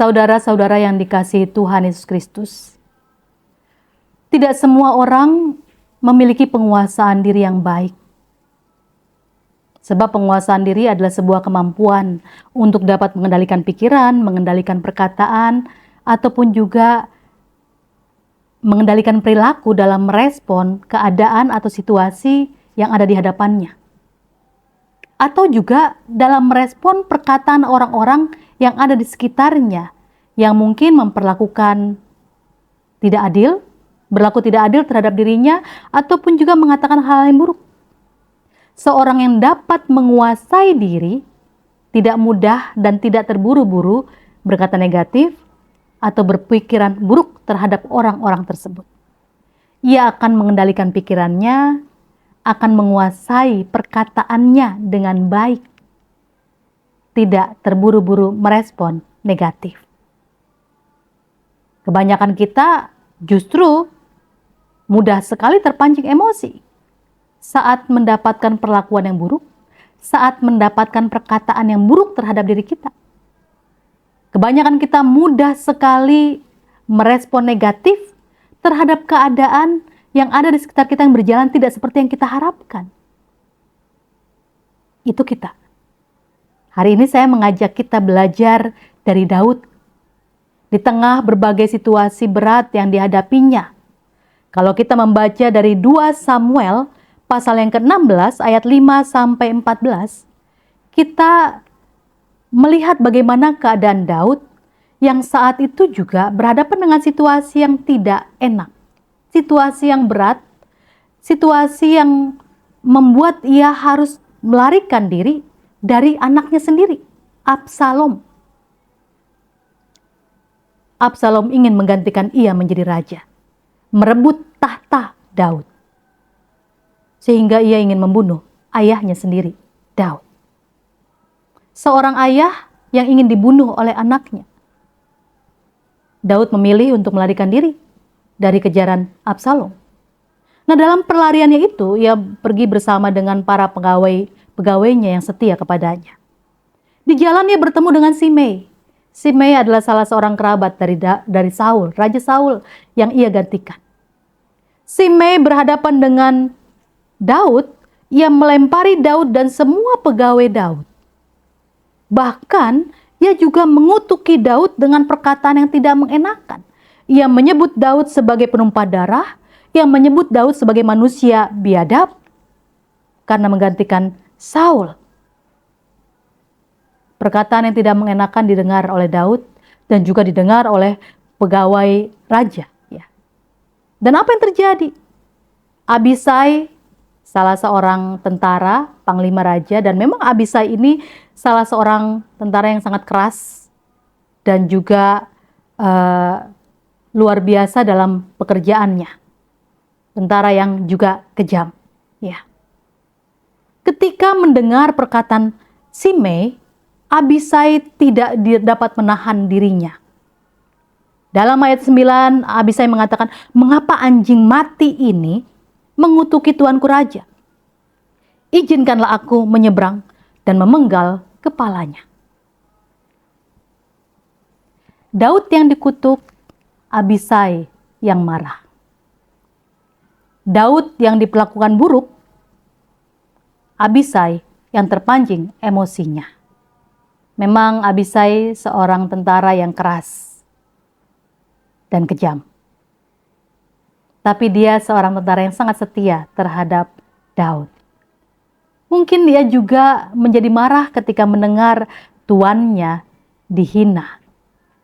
Saudara-saudara yang dikasihi Tuhan Yesus Kristus, tidak semua orang memiliki penguasaan diri yang baik. Sebab penguasaan diri adalah sebuah kemampuan untuk dapat mengendalikan pikiran, mengendalikan perkataan, ataupun juga mengendalikan perilaku dalam merespon keadaan atau situasi yang ada di hadapannya. Atau juga dalam merespon perkataan orang-orang yang ada di sekitarnya, yang mungkin memperlakukan tidak adil, berlaku tidak adil terhadap dirinya, ataupun juga mengatakan hal yang buruk. Seorang yang dapat menguasai diri tidak mudah dan tidak terburu-buru berkata negatif atau berpikiran buruk terhadap orang-orang tersebut. Ia akan mengendalikan pikirannya, akan menguasai perkataannya dengan baik, tidak terburu-buru merespon negatif. Kebanyakan kita justru mudah sekali terpancing emosi saat mendapatkan perlakuan yang buruk, saat mendapatkan perkataan yang buruk terhadap diri kita. Kebanyakan kita mudah sekali merespon negatif terhadap keadaan yang ada di sekitar kita yang berjalan tidak seperti yang kita harapkan. Itu kita. Hari ini saya mengajak kita belajar dari Daud. Di tengah berbagai situasi berat yang dihadapinya. Kalau kita membaca dari 2 Samuel pasal yang ke-16 ayat 5 sampai 14, kita melihat bagaimana keadaan Daud yang saat itu juga berhadapan dengan situasi yang tidak enak. Situasi yang berat, situasi yang membuat ia harus melarikan diri dari anaknya sendiri, Absalom. Absalom ingin menggantikan ia menjadi raja, merebut tahta Daud. Sehingga ia ingin membunuh ayahnya sendiri, Daud. Seorang ayah yang ingin dibunuh oleh anaknya. Daud memilih untuk melarikan diri dari kejaran Absalom. Nah, dalam pelariannya itu, ia pergi bersama dengan para pegawainya yang setia kepadanya. Di jalan ia bertemu dengan Simei. Simei adalah salah seorang kerabat dari Saul, Raja Saul yang ia gantikan. Simei berhadapan dengan Daud, ia melempari Daud dan semua pegawai Daud. Bahkan, ia juga mengutuki Daud dengan perkataan yang tidak mengenakan. Ia menyebut Daud sebagai penumpah darah, ia menyebut Daud sebagai manusia biadab karena menggantikan Saul. Perkataan yang tidak mengenakan didengar oleh Daud dan juga didengar oleh pegawai raja. Ya. Dan apa yang terjadi? Abisai, salah seorang tentara, panglima raja, dan memang Abisai ini salah seorang tentara yang sangat keras dan juga luar biasa dalam pekerjaannya. Tentara yang juga kejam. Ya. Ketika mendengar perkataan Simei, Abisai tidak dapat menahan dirinya. Dalam ayat 9, Abisai mengatakan, "Mengapa anjing mati ini mengutuki tuanku raja? Izinkanlah aku menyeberang dan memenggal kepalanya." Daud yang dikutuk, Abisai yang marah. Daud yang diperlakukan buruk, Abisai yang terpancing emosinya. Memang Abisai seorang tentara yang keras dan kejam. Tapi dia seorang tentara yang sangat setia terhadap Daud. Mungkin dia juga menjadi marah ketika mendengar tuannya dihina,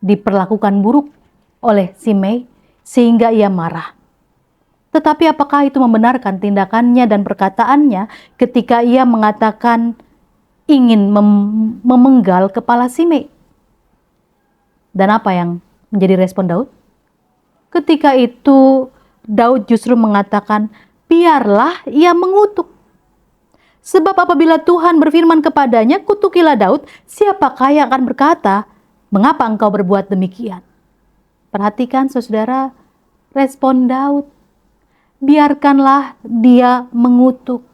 diperlakukan buruk oleh Simei, sehingga ia marah. Tetapi apakah itu membenarkan tindakannya dan perkataannya ketika ia mengatakan ingin memenggal kepala Simei? Dan apa yang menjadi respon Daud? Ketika itu Daud justru mengatakan, biarlah ia mengutuk. Sebab apabila Tuhan berfirman kepadanya, kutukilah Daud, siapakah yang akan berkata, mengapa engkau berbuat demikian? Perhatikan saudara, respon Daud. Biarkanlah dia mengutuk.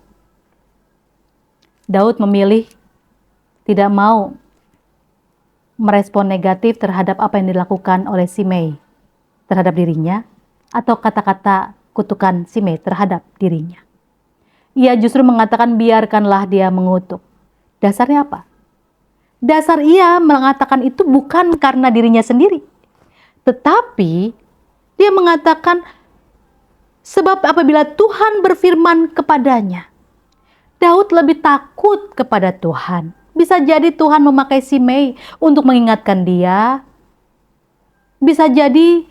Daud memilih tidak mau merespon negatif terhadap apa yang dilakukan oleh Simei terhadap dirinya, atau kata-kata kutukan Simei terhadap dirinya. Ia justru mengatakan biarkanlah dia mengutuk. Dasarnya apa? Dasar ia mengatakan itu bukan karena dirinya sendiri, tetapi dia mengatakan sebab apabila Tuhan berfirman kepadanya, Daud lebih takut kepada Tuhan. Bisa jadi Tuhan memakai Simei untuk mengingatkan dia. Bisa jadi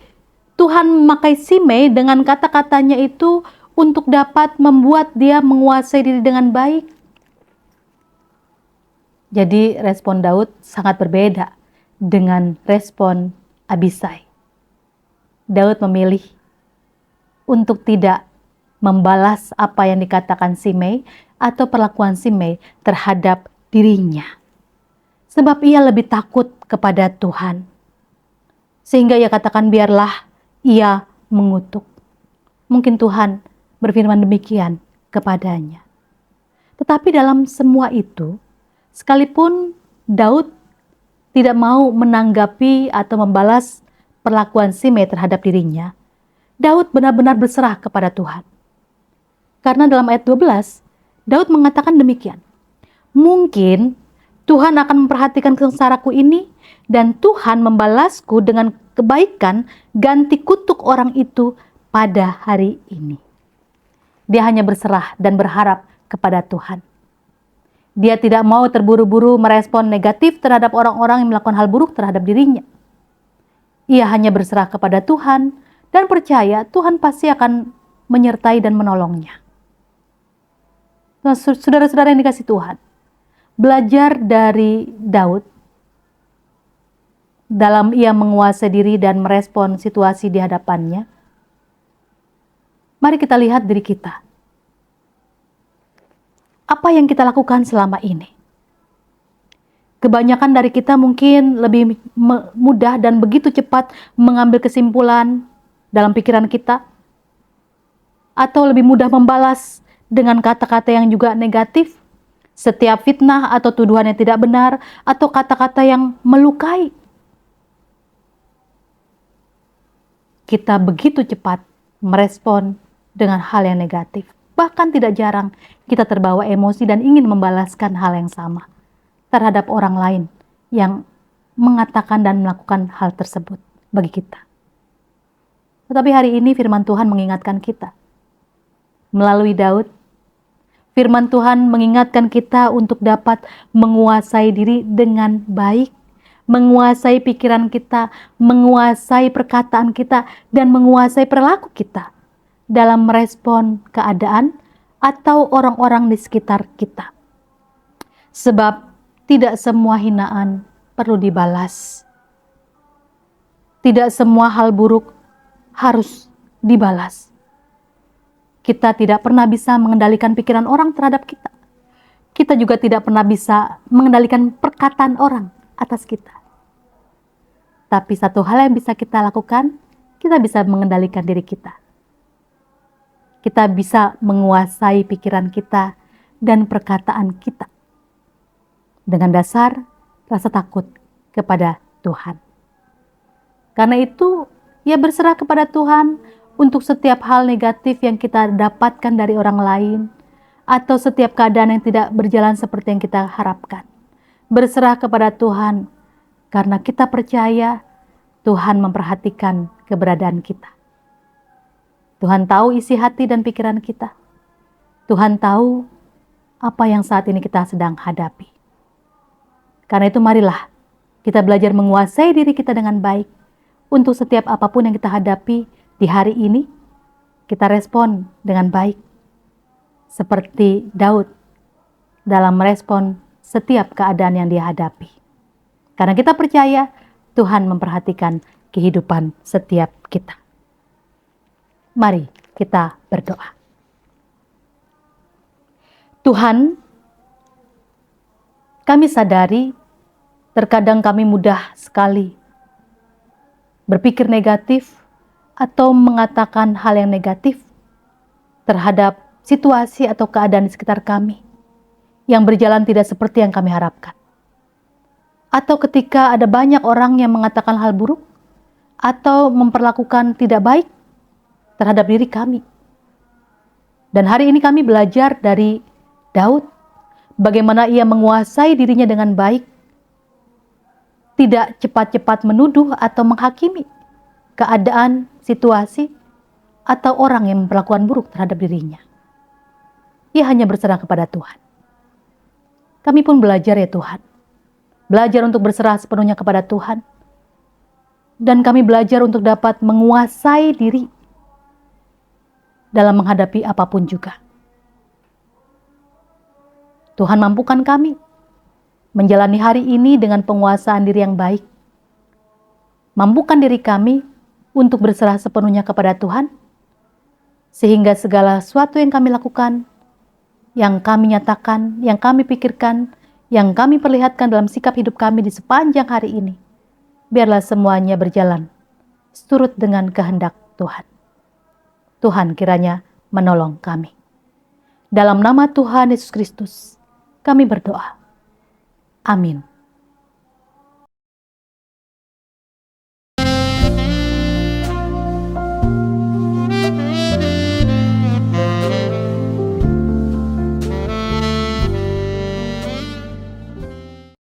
Tuhan memakai Simei dengan kata-katanya itu untuk dapat membuat dia menguasai diri dengan baik. Jadi respon Daud sangat berbeda dengan respon Abisai. Daud memilih untuk tidak membalas apa yang dikatakan Simei atau perlakuan Simei terhadap dirinya. Sebab ia lebih takut kepada Tuhan. Sehingga ia katakan biarlah ia mengutuk. Mungkin Tuhan berfirman demikian kepadanya. Tetapi dalam semua itu, sekalipun Daud tidak mau menanggapi atau membalas perlakuan Simei terhadap dirinya, Daud benar-benar berserah kepada Tuhan. Karena dalam ayat 12, Daud mengatakan demikian. Mungkin Tuhan akan memperhatikan kesengsaraku ini dan Tuhan membalasku dengan kebaikan ganti kutuk orang itu pada hari ini. Dia hanya berserah dan berharap kepada Tuhan. Dia tidak mau terburu-buru merespon negatif terhadap orang-orang yang melakukan hal buruk terhadap dirinya. Ia hanya berserah kepada Tuhan dan percaya Tuhan pasti akan menyertai dan menolongnya. Nah, saudara-saudara yang dikasih Tuhan, belajar dari Daud dalam ia menguasai diri dan merespon situasi di hadapannya. Mari kita lihat diri kita. Apa yang kita lakukan selama ini? Kebanyakan dari kita mungkin lebih mudah dan begitu cepat mengambil kesimpulan dalam pikiran kita, atau lebih mudah membalas dengan kata-kata yang juga negatif, setiap fitnah atau tuduhan yang tidak benar, atau kata-kata yang melukai. Kita begitu cepat merespon dengan hal yang negatif. Bahkan tidak jarang kita terbawa emosi dan ingin membalaskan hal yang sama terhadap orang lain yang mengatakan dan melakukan hal tersebut bagi kita. Tetapi hari ini firman Tuhan mengingatkan kita. Melalui Daud, firman Tuhan mengingatkan kita untuk dapat menguasai diri dengan baik, menguasai pikiran kita, menguasai perkataan kita, dan menguasai perilaku kita dalam merespon keadaan atau orang-orang di sekitar kita. Sebab tidak semua hinaan perlu dibalas. Tidak semua hal buruk harus dibalas. Kita tidak pernah bisa mengendalikan pikiran orang terhadap kita. Kita juga tidak pernah bisa mengendalikan perkataan orang atas kita. Tapi satu hal yang bisa kita lakukan, kita bisa mengendalikan diri kita. Kita bisa menguasai pikiran kita dan perkataan kita. Dengan dasar rasa takut kepada Tuhan. Karena itu, ia berserah kepada Tuhan untuk setiap hal negatif yang kita dapatkan dari orang lain, atau setiap keadaan yang tidak berjalan seperti yang kita harapkan. Berserah kepada Tuhan, karena kita percaya Tuhan memperhatikan keberadaan kita. Tuhan tahu isi hati dan pikiran kita. Tuhan tahu apa yang saat ini kita sedang hadapi. Karena itu marilah kita belajar menguasai diri kita dengan baik. Untuk setiap apapun yang kita hadapi di hari ini, kita respon dengan baik. Seperti Daud dalam merespon setiap keadaan yang dia hadapi. Karena kita percaya Tuhan memperhatikan kehidupan setiap kita. Mari kita berdoa. Tuhan, kami sadari terkadang kami mudah sekali berpikir negatif atau mengatakan hal yang negatif terhadap situasi atau keadaan di sekitar kami yang berjalan tidak seperti yang kami harapkan. atau ketika ada banyak orang yang mengatakan hal buruk atau memperlakukan tidak baik terhadap diri kami. Dan hari ini kami belajar dari Daud, bagaimana ia menguasai dirinya dengan baik, tidak cepat-cepat menuduh atau menghakimi keadaan, situasi, atau orang yang memperlakukan buruk terhadap dirinya. Ia hanya berserah kepada Tuhan. Kami pun belajar ya Tuhan, belajar untuk berserah sepenuhnya kepada Tuhan, dan kami belajar untuk dapat menguasai diri dalam menghadapi apapun juga. Tuhan mampukan kami menjalani hari ini dengan penguasaan diri yang baik. Mampukan diri kami untuk berserah sepenuhnya kepada Tuhan, sehingga segala sesuatu yang kami lakukan, yang kami nyatakan, yang kami pikirkan, yang kami perlihatkan dalam sikap hidup kami di sepanjang hari ini, biarlah semuanya berjalan seturut dengan kehendak Tuhan. Tuhan kiranya menolong kami. Dalam nama Tuhan Yesus Kristus, kami berdoa. Amin.